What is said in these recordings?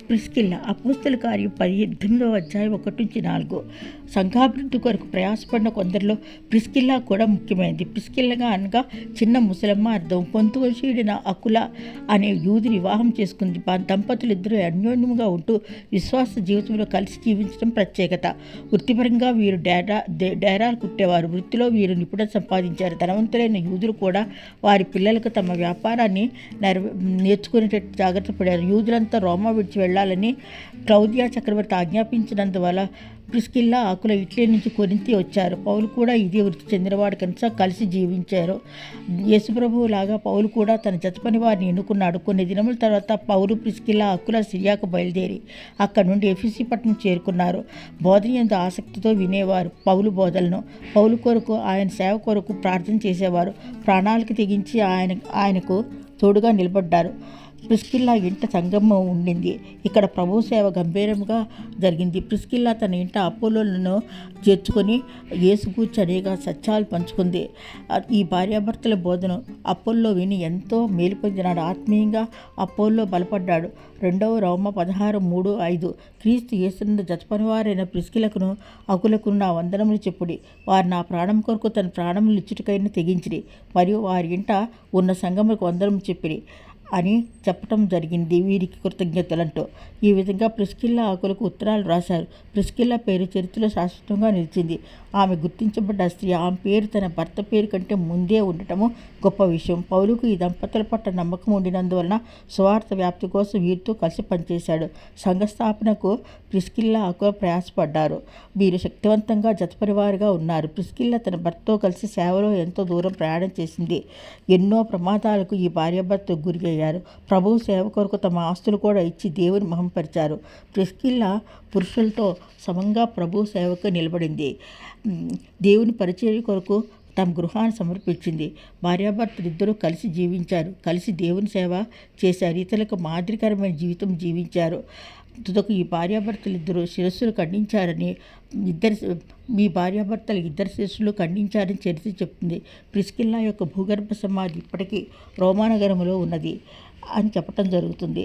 ప్రిస్కిల్ల అపోస్తల కార్యం 18వ అధ్యాయం 1-4. సంఘాభివృద్ధి కొరకు ప్రయాసపడిన కొందరిలో ప్రిస్కిల్లా కూడా ముఖ్యమైనది. ప్రిస్కిల్లగా అనగా చిన్న ముసలమ్మ అర్థం. పొంతువశీడిన అకుల అనే యూదుని వివాహం చేసుకుంది. దంపతులు ఇద్దరు అన్యోన్యంగా ఉంటూ విశ్వాస జీవితంలో కలిసి జీవించడం ప్రత్యేకత. వృత్తిపరంగా వీరు డేరాలు కుట్టేవారు. వృత్తిలో వీరు నిపుణత సంపాదించారు. ధనవంతులైన యూదులు కూడా వారి పిల్లలకు తమ వ్యాపారాన్ని నేర్చుకునేటట్టు జాగ్రత్త పడారు. యూదులంతా రోమా విడిచి వెళ్ళాలని క్లౌదియా చక్రవర్తి ఆజ్ఞాపించినందువల్ల ప్రిస్కిల్లా ఆకుల ఇటలీ నుంచి కొరింథీ వచ్చారు. పౌలు కూడా ఇదే వృత్తి చెందినవాడు కనుక కలిసి జీవించారు. యేసుప్రభువు లాగా పౌలు కూడా తన జతపని వారిని ఎన్నుకున్నాడు. కొన్ని దినముల తర్వాత పౌలు, ప్రిస్కిల్లా, ఆకుల సిరియాకు బయలుదేరి అక్కడ నుండి ఎఫెసీ పట్టణం చేరుకున్నారు. బోధన యందు ఆసక్తితో వినేవారు పౌలు బోధలను. పౌలు కొరకు, ఆయన సేవ కొరకు ప్రార్థన చేసేవారు. ప్రాణాలకు తెగించి ఆయనకు తోడుగా నిలబడ్డారు. ప్రిస్కిల్లా ఇంట సంగమం ఉండింది. ఇక్కడ ప్రభు సేవ గంభీరంగా జరిగింది. ప్రిస్కిల్లా తన ఇంట అపోలోలను చేర్చుకొని యేసు గూర్చి అనేక సత్యాలు పంచుకుంది. ఈ భార్యాభర్తల బోధను అపోల్లో విని ఎంతో మేలు పొందినాడు. ఆత్మీయంగా అపోల్లో బలపడ్డాడు. 2 రోమా 16:3-5. క్రీస్తు యేసునందు జతపనివారైన ప్రిస్కిల్లకును అకులకును నా వందనములు చెప్పుడి. వారు నా ప్రాణం కొరకు తన ప్రాణములు ఇచ్చుటకైనా తెగించిరి, మరియు వారి ఇంట ఉన్న సంఘములకు వందనము చెప్పిరి అని చెప్పటం జరిగింది. వీరికి కృతజ్ఞతలంటూ ఈ విధంగా ప్రిస్కిల్లా ఆకులకు ఉత్తరాలు రాశారు. ప్రిస్కిల్లా పేరు చరిత్రలో శాశ్వతంగా నిలిచింది. ఆమె గుర్తించబడ్డ స్త్రీ. ఆమె పేరు తన భర్త పేరు కంటే ముందే ఉండటము గొప్ప విషయం. పౌలుకు ఈ దంపతుల పట్ల నమ్మకం ఉండినందువలన సువార్త వ్యాప్తి కోసం వీరితో కలిసి పనిచేశాడు. సంఘస్థాపనకు ప్రిస్కిల్లా ఆకుల ప్రయాసపడ్డారు. వీరు శక్తివంతంగా జతపరివారుగా ఉన్నారు. ప్రిస్కిల్లా తన భర్తతో కలిసి సేవలో ఎంతో దూరం ప్రయాణం చేసింది. ఎన్నో ప్రమాదాలకు ఈ భార్యాభర్త గురి అయ్యారు. ప్రభువు సేవ కొరకు తమ ఆస్తులు కూడా ఇచ్చి దేవుని మహిమపరిచారు. ప్రిస్కిల్లా పురుషులతో సమంగా ప్రభు సేవకు నిలబడింది. దేవుని పరిచర్య కొరకు తమ గృహాన్ని సమర్పించింది. భార్యాభర్తలు ఇద్దరూ కలిసి జీవించారు. కలిసి దేవుని సేవ చేశారు. ఇతరులకు మాదిరికరమైన జీవితం జీవించారు. తుదకు ఈ భార్యాభర్తలు ఇద్దరు శిరస్సులు ఖండించారని మీ భార్యాభర్తలు ఇద్దరు శిరస్సులు ఖండించారని చరిత్ర చెప్తుంది. ప్రిస్కిల్లా యొక్క భూగర్భ సమాధి ఇప్పటికీ రోమానగరంలో ఉన్నది అని చెప్పటం జరుగుతుంది.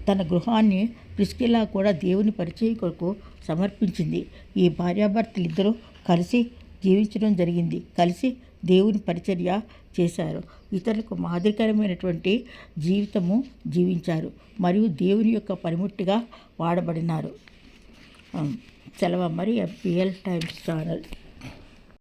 తన గృహాన్ని ప్రిస్కిల్లా కూడా దేవుని పరిచయం కొరకు సమర్పించింది. ఈ భార్యాభర్తలు ఇద్దరూ కలిసి జీవించడం జరిగింది. కలిసి దేవుని పరిచర్య చేశారు. ఇతరులకు మాదిరికరమైనటువంటి జీవితము జీవించారు మరియు దేవుని యొక్క పనిముట్టుగా వాడబడినారు. సెలవు మరి FPL టైమ్స్ ఛానల్.